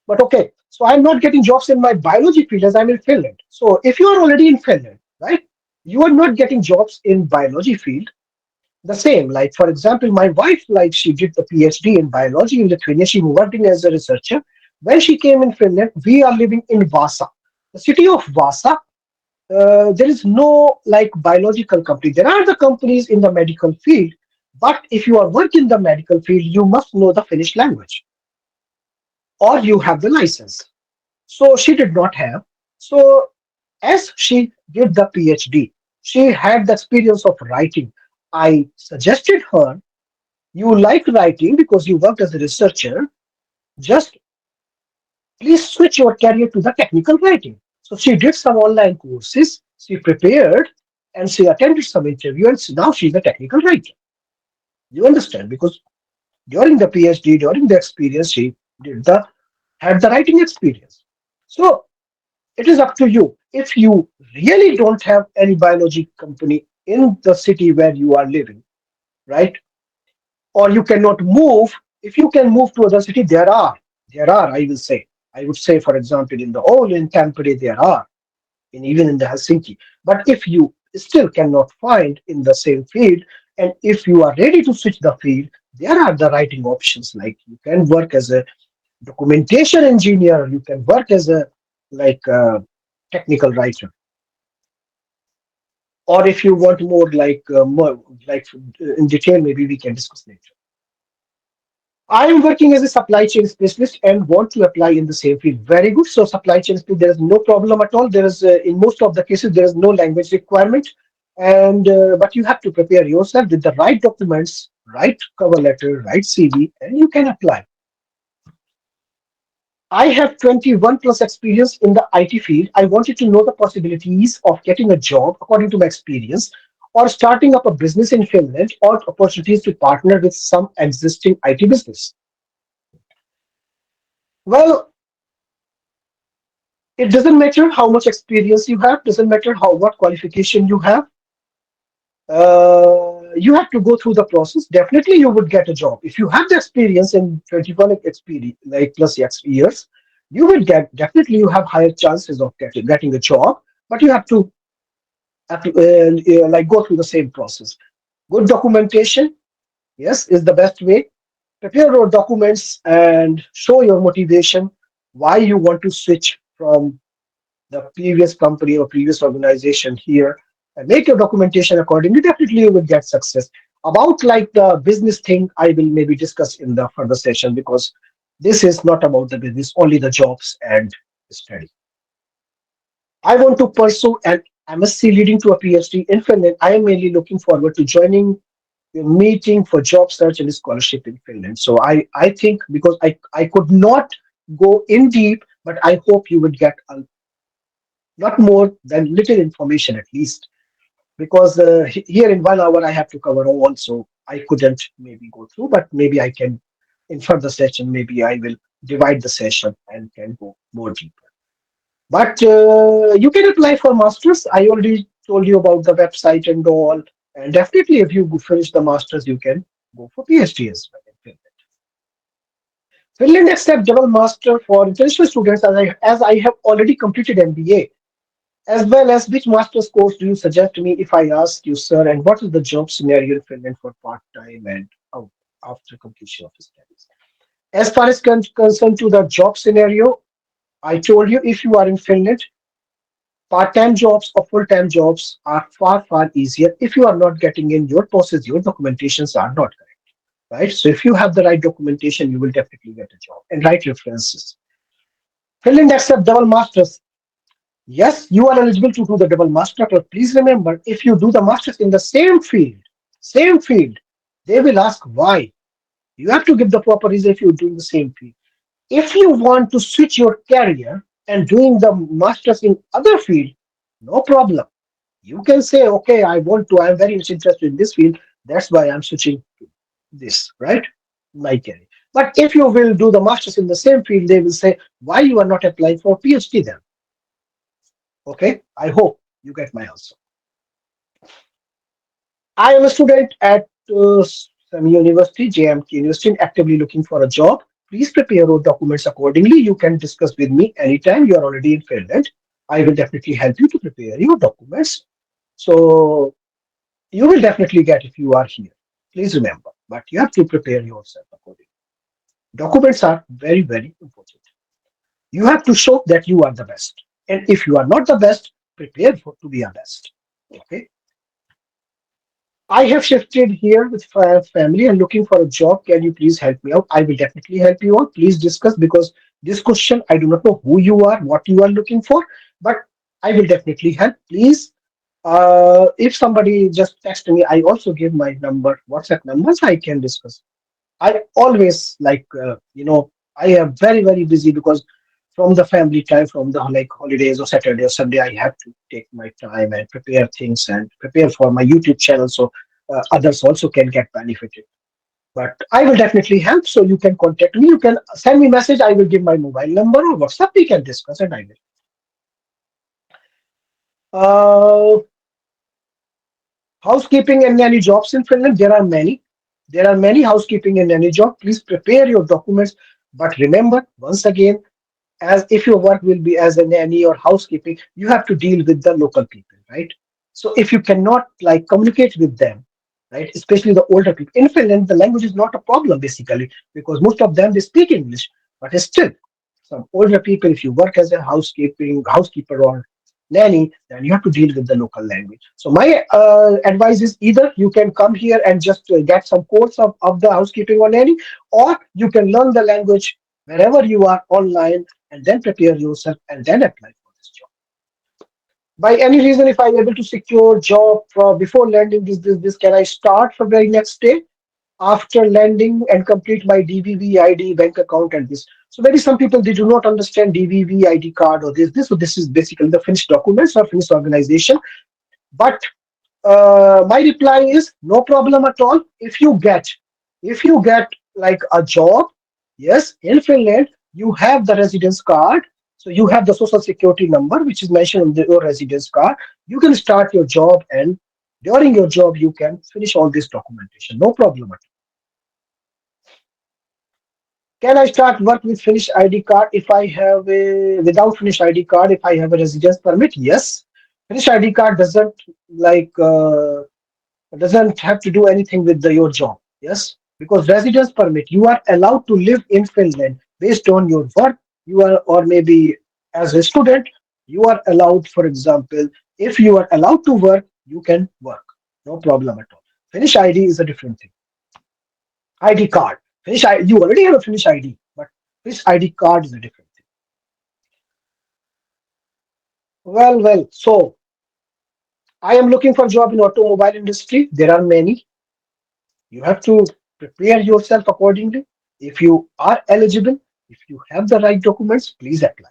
But okay, so I'm not getting jobs in my biology field as I'm in Finland. So if you are already in Finland, right, you are not getting jobs in biology field. The same, like for example, my wife, like she did the PhD in biology in Lithuania. She worked in as a researcher. When she came in Finland, we are living in Vasa, the city of Vasa. There is no like biological company. There are the companies in the medical field, but if you are working in the medical field, you must know the Finnish language or you have the license. So she did not have. So as she did the PhD, she had the experience of writing. I suggested her, you like writing because you worked as a researcher, just please switch your career to the technical writing. So she did some online courses, she prepared, and she attended some interview, and now she's a technical writer. You understand? Because during the PhD, during the experience, she did the had the writing experience. So it is up to you. If you really don't have any biology company in the city where you are living, right? Or you cannot move. If you can move to other city, there are, I will say. I would say, for example, in the Oulu, in Tampere, there are, and even in the Helsinki. But if you still cannot find in the same field, and if you are ready to switch the field, there are the writing options. Like you can work as a documentation engineer, you can work as a like technical writer, or if you want more like in detail, maybe we can discuss later. I am working as a supply chain specialist and want to apply in the same field. Very good. So supply chain specialist, there is no problem at all. There is in most of the cases there is no language requirement, and but you have to prepare yourself with the right documents, right cover letter, right CV, and you can apply. I have 21 plus experience in the IT field. I wanted to know the possibilities of getting a job according to my experience, or starting up a business in Finland, or opportunities to partner with some existing IT business. Well, it doesn't matter how much experience you have, doesn't matter how what qualification you have. You have to go through the process. Definitely, you would get a job if you have the experience in 21 experience, like plus years. You will get definitely you have higher chances of getting a job, but you have to like go through the same process. Good documentation, yes, is the best way. Prepare your documents and show your motivation why you want to switch from the previous company or previous organization here, and make your documentation accordingly. Definitely you will get success. About like the business thing, I will maybe discuss in the further session, because this is not about the business, only the jobs and study. I want to pursue an MSc leading to a PhD in Finland. I am mainly looking forward to joining a meeting for job search and scholarship in Finland. So I think, because I could not go in deep, but I hope you would get a not more than little information at least, because here in 1 hour I have to cover all, so I couldn't maybe go through, but maybe I can in further session, maybe I will divide the session and can go more deeper. But you can apply for masters. I already told you about the website and all, and definitely if you finish the masters you can go for PhD as well in Finland. Finland accepts double master for international students, as I have already completed MBA. As well as, which master's course do you suggest to me if I ask you, sir, and what is the job scenario in Finland for part-time and after completion of studies? As far as concerned to the job scenario, I told you, if you are in Finland, part-time jobs or full-time jobs are far, far easier. If you are not getting in your process, your documentations are not correct, right? So if you have the right documentation, you will definitely get a job, and right references. Finland accept double masters. Yes, you are eligible to do the double master, but please remember, if you do the masters in the same field, they will ask why. You have to give the proper reason if you're doing the same field. If you want to switch your career and doing the masters in other field, no problem. You can say, okay, I'm very much interested in this field. That's why I'm switching to this, right? My career. But if you will do the masters in the same field, they will say, why you are not applying for PhD then? Okay, I hope you get my answer. I am a student at some university, JMK University, actively looking for a job. Please prepare your documents accordingly. You can discuss with me anytime. You are already in Finland. I will definitely help you to prepare your documents. So you will definitely get if you are here. Please remember, but you have to prepare yourself accordingly. Documents are very, very important. You have to show that you are the best. And if you are not the best, prepare for to be a best. Okay. I have shifted here with family and looking for a job. Can you please help me out? I will definitely help you out. Please discuss, because this question, I do not know who you are, what you are looking for, but I will definitely help. Please, if somebody just text me, I also give my number, WhatsApp numbers. I can discuss. I always like, I am very, very busy, because from the family time, from the like holidays or Saturday or Sunday, I have to take my time and prepare things and prepare for my YouTube channel, so others also can get benefited. But I will definitely help. So you can contact me. You can send me message. I will give my mobile number or WhatsApp. We can discuss, and I will. Housekeeping and nanny jobs in Finland, there are many. There are many housekeeping and nanny jobs. Please prepare your documents. But remember, once again, as if your work will be as a nanny or housekeeping, you have to deal with the local people, right? So if you cannot like communicate with them, right, especially the older people in Finland, the language is not a problem basically, because most of them they speak English, but still some older people, if you work as a housekeeper or nanny, then you have to deal with the local language. So my advice is either you can come here and just get some course of the housekeeping or nanny, or you can learn the language wherever you are online and then prepare yourself and then apply for this job. By any reason, if I'm able to secure job before landing this, can I start for very next day after landing and complete my DVV ID bank account and this? So maybe some people they do not understand DVV ID card or this. So this is basically the finished documents or finished organization. But my reply is no problem at all. If you get like a job, yes, in Finland, you have the residence card. So you have the social security number, which is mentioned in your residence card. You can start your job, and during your job, you can finish all this documentation. No problem at all. Can I start work with finished ID card if I have a without finished ID card if I have a residence permit? Yes. Finished ID card like uh, doesn't have to do anything with your job. Yes, because residence permit, you are allowed to live in Finland based on your work. You are, or maybe as a student, you are allowed. For example, if you are allowed to work, you can work. No problem at all. Finnish ID is a different thing. ID card. You already have a Finnish ID, but Finnish ID card is a different thing. Well. So I am looking for job in automobile industry. There are many. You have to prepare yourself accordingly. If you are eligible, if you have the right documents, please apply.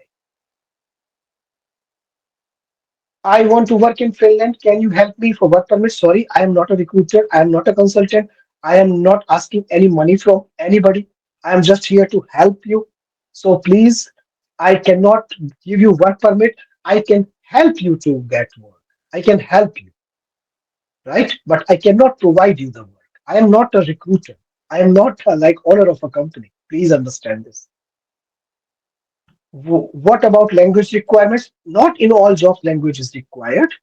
I want to work in Finland. Can you help me for work permit? Sorry, I am not a recruiter. I am not a consultant. I am not asking any money from anybody. I am just here to help you. So please, I cannot give you work permit. I can help you to get work. I can help you, right? But I cannot provide you the work. I am not a recruiter. I am not like owner of a company. Please understand this. What about language requirements? Not in all jobs language is required.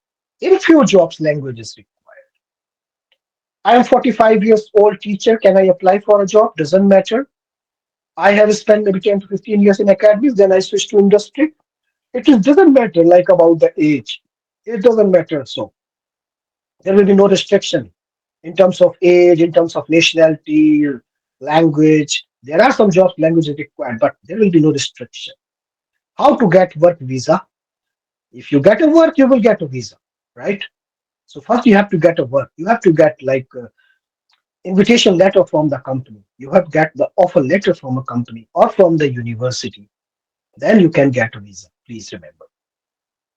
In few jobs language is required. I am 45 years old teacher. Can I apply for a job? Doesn't matter. I have spent maybe 10 to 15 years in academies. Then I switched to industry. Doesn't matter like about the age. It doesn't matter. So there will be no restriction in terms of age, in terms of nationality, language. There are some jobs language is required, but there will be no restriction. How to get work visa? If you get a work, you will get a visa, right? So first you have to get a work. You have to get like invitation letter from the company. You have to get the offer letter from a company or from the university. Then you can get a visa. Please remember.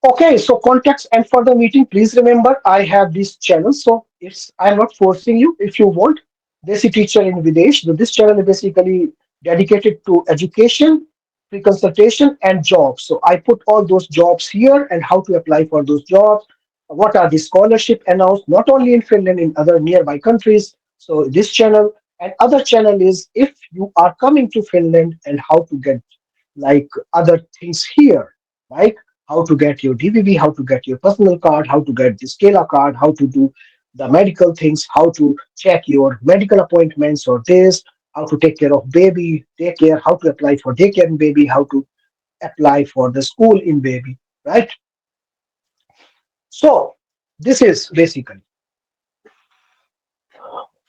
Okay, so contacts and for the meeting, please remember I have this channel. So it's I'm not forcing you. If you want, Desi teacher in Videsh. So this channel is basically dedicated to education, free consultation, and jobs. So I put all those jobs here and how to apply for those jobs. What are the scholarship announced not only in Finland in other nearby countries. So this channel and other channel is if you are coming to Finland and how to get like other things here, right? How to get your DVB, how to get your personal card, how to get the Scala card, how to do the medical things, how to check your medical appointments or this, how to take care of baby, daycare, how to apply for daycare in baby, how to apply for the school in baby, right? So this is basically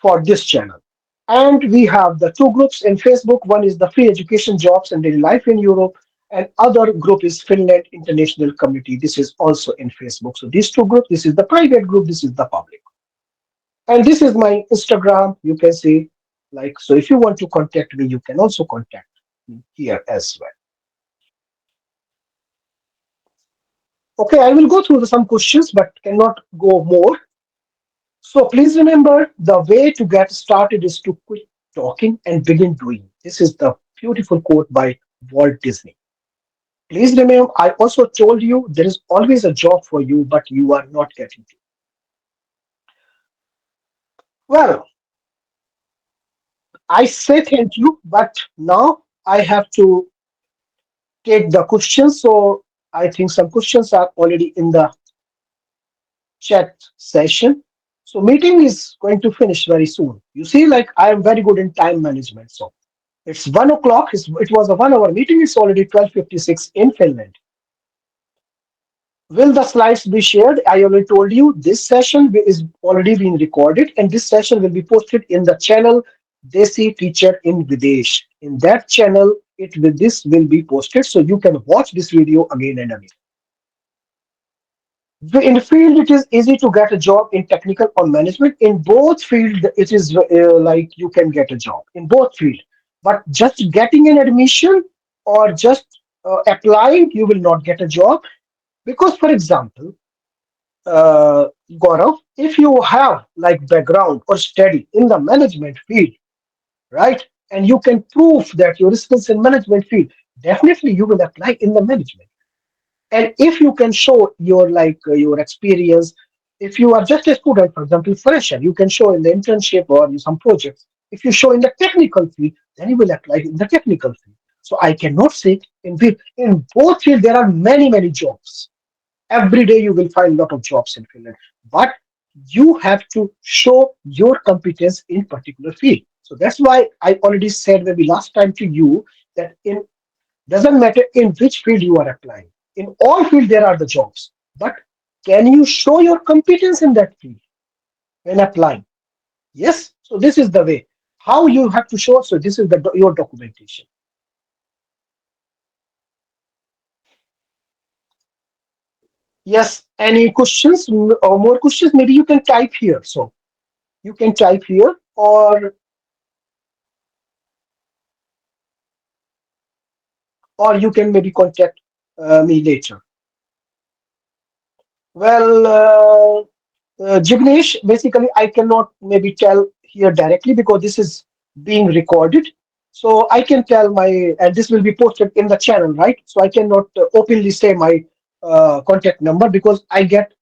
for this channel. And we have the two groups in Facebook. One is the free education jobs and daily life in Europe. And other group is Finland International Community. This is also in Facebook. So these two groups, this is the private group, this is the public. And this is my Instagram. You can see like, so if you want to contact me, you can also contact me here as well. Okay, I will go through some questions, but cannot go more. So please remember the way to get started is to quit talking and begin doing. This is the beautiful quote by Walt Disney. Please remember, I also told you there is always a job for you, but you are not getting it. Well, I say thank you, but now I have to take the questions. So I think some questions are already in the chat session. So meeting is going to finish very soon. You see, like I am very good in time management. So it's 1 o'clock. It was a 1 hour meeting. It's already 12:56 in Finland. Will the slides be shared? I already told you this session is already being recorded, and this session will be posted in the channel Desi Teacher in Videsh. In that channel, this will be posted, so you can watch this video again and again. In the field, it is easy to get a job in technical or management. In both field, it is like you can get a job in both field. But just getting an admission or just applying, you will not get a job because, for example, Gaurav, if you have like background or study in the management field, right, and you can prove that your skills in management field, definitely you will apply in the management. And if you can show your your experience, if you are just a student, for example, fresher, you can show in the internship or in some projects. If you show in the technical field, then you will apply in the technical field. So I cannot say in both fields there are many jobs. Every day you will find a lot of jobs in Finland, but you have to show your competence in particular field. So that's why I already said maybe last time to you that in doesn't matter in which field you are applying. In all field there are the jobs, but can you show your competence in that field when applying? Yes. So this is the way how you have to show. So this is your documentation. Yes. Any questions or more questions? Maybe you can type here. So you can type here, or you can maybe contact me later. Well, Jignesh, basically, I cannot maybe tell here directly because this is being recorded. So I can tell and this will be posted in the channel, right? So I cannot openly say my contact number because I get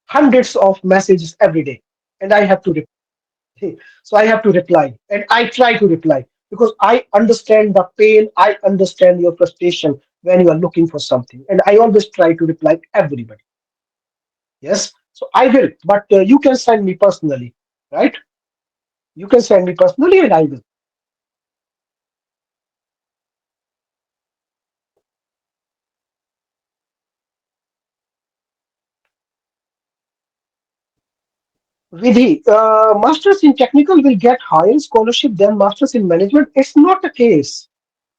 hundreds of messages every day, and I have to reply. So I have to reply, and I try to reply because I understand the pain, I understand your frustration when you are looking for something, and I always try to reply everybody. Yes, so I will, but you can send me personally, right? You can send me personally, and I will. Vidhi, masters in technical will get higher scholarship than masters in management. It's not a case.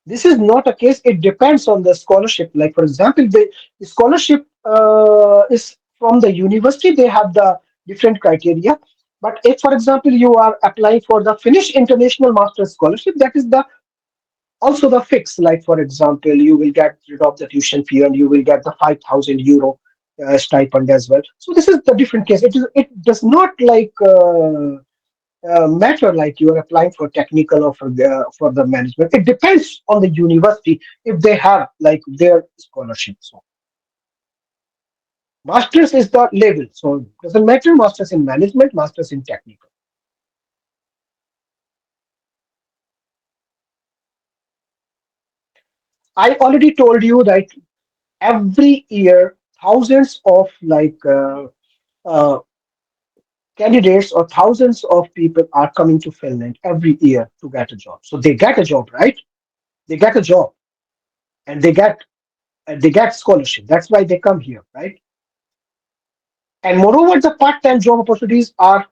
This is not a case. It depends on the scholarship. Like for example, the scholarship is from the university. They have the different criteria. But if, for example, you are applying for the Finnish International Master's Scholarship, that is the also the fix, like for example, you will get rid of the tuition fee and you will get the 5,000 euro stipend as well. So this is the different case. It does not matter like you are applying for technical or for the management. It depends on the university if they have like their scholarship. So masters is the level. So doesn't matter masters in management, masters in technical. I already told you that every year thousands of uh, candidates or thousands of people are coming to Finland every year to get a job. So they get a job, right? They get a job and they get scholarship. That's why they come here, right? And moreover, the part-time job opportunities are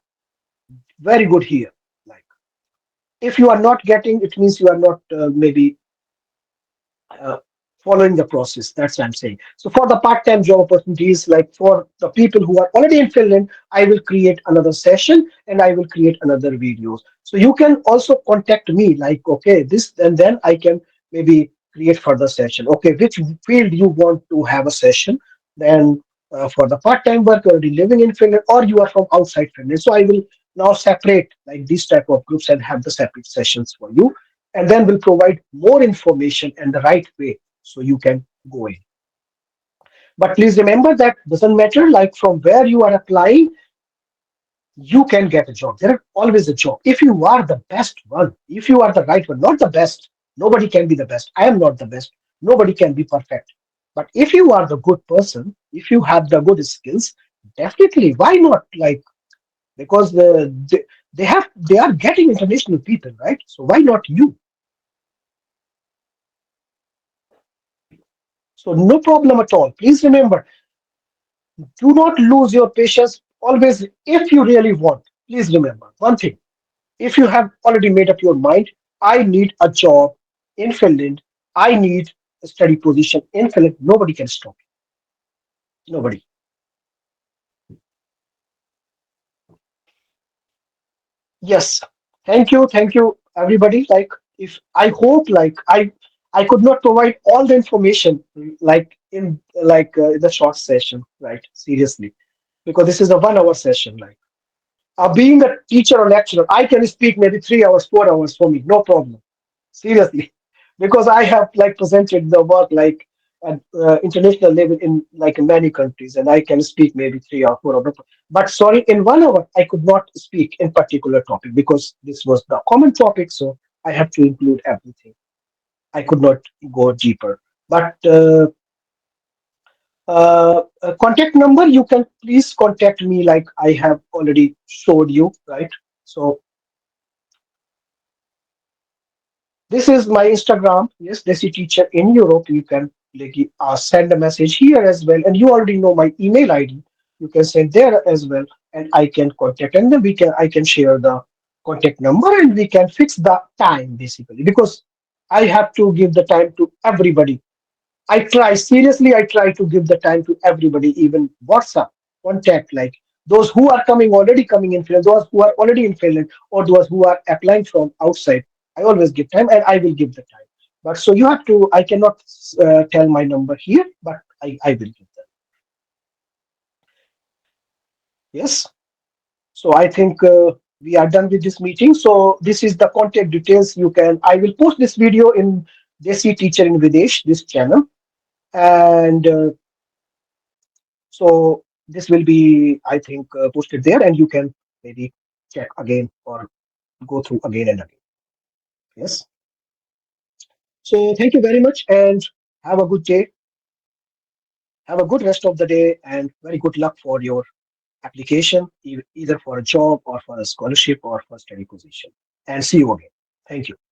very good here. Like if you are not getting, it means you are not maybe uh, following the process. That's what I'm saying. So for the part-time job opportunities, like for the people who are already in Finland, I will create another session and I will create another videos. So you can also contact me like, okay, this, and then I can maybe create further session. Okay, which field you want to have a session? Then for the part-time work, you're already living in Finland or you are from outside Finland. So I will now separate like these type of groups and have the separate sessions for you, and then will provide more information and the right way so you can go in. But please remember that doesn't matter like from where you are applying, you can get a job. There are always a job. If you are the best one, if you are the right one, not the best, nobody can be the best. I am not the best. Nobody can be perfect. But if you are the good person, if you have the good skills, definitely, why not? Like because they are getting international people, right? So why not you? So no problem at all. Please remember, do not lose your patience. Always, if you really want, please remember one thing. If you have already made up your mind, I need a job in Finland, I need a study position in Finland, nobody can stop you. Nobody. Yes. Thank you, everybody. Like, if I hope, I could not provide all the information, like in the short session, right? Seriously, because this is a 1 hour session. Like, being a teacher or lecturer, I can speak maybe 3 hours, 4 hours for me, no problem. Seriously, because I have like presented the work like at international level in like in many countries, and I can speak maybe 3 or 4 hours. But sorry, in 1 hour I could not speak in particular topic because this was the common topic, so I have to include everything. I could not go deeper. But contact number, you can please contact me like I have already showed you, right? So this is my Instagram. Yes, Desi teacher in Europe. You can like send a message here as well, and you already know my email ID. You can send there as well, and I can contact, and then we can I can share the contact number, and we can fix the time basically because I have to give the time to everybody. I try seriously. I try to give the time to everybody, even WhatsApp contact, like those who are coming already coming in Finland, those who are already in Finland, or those who are applying from outside. I always give time, and I will give the time. But so you have to. I cannot tell my number here, but I will give them. Yes. So I think we are done with this meeting. So this is the contact details. You can. I will post this video in Desi Teacher in Videsh, this channel, and so this will be, I think, posted there, and you can maybe check again or go through again and again. Yes. So thank you very much, and have a good day. Have a good rest of the day, and very good luck for your application, either for a job or for a scholarship or for study position. And see you again. Thank you. Bye.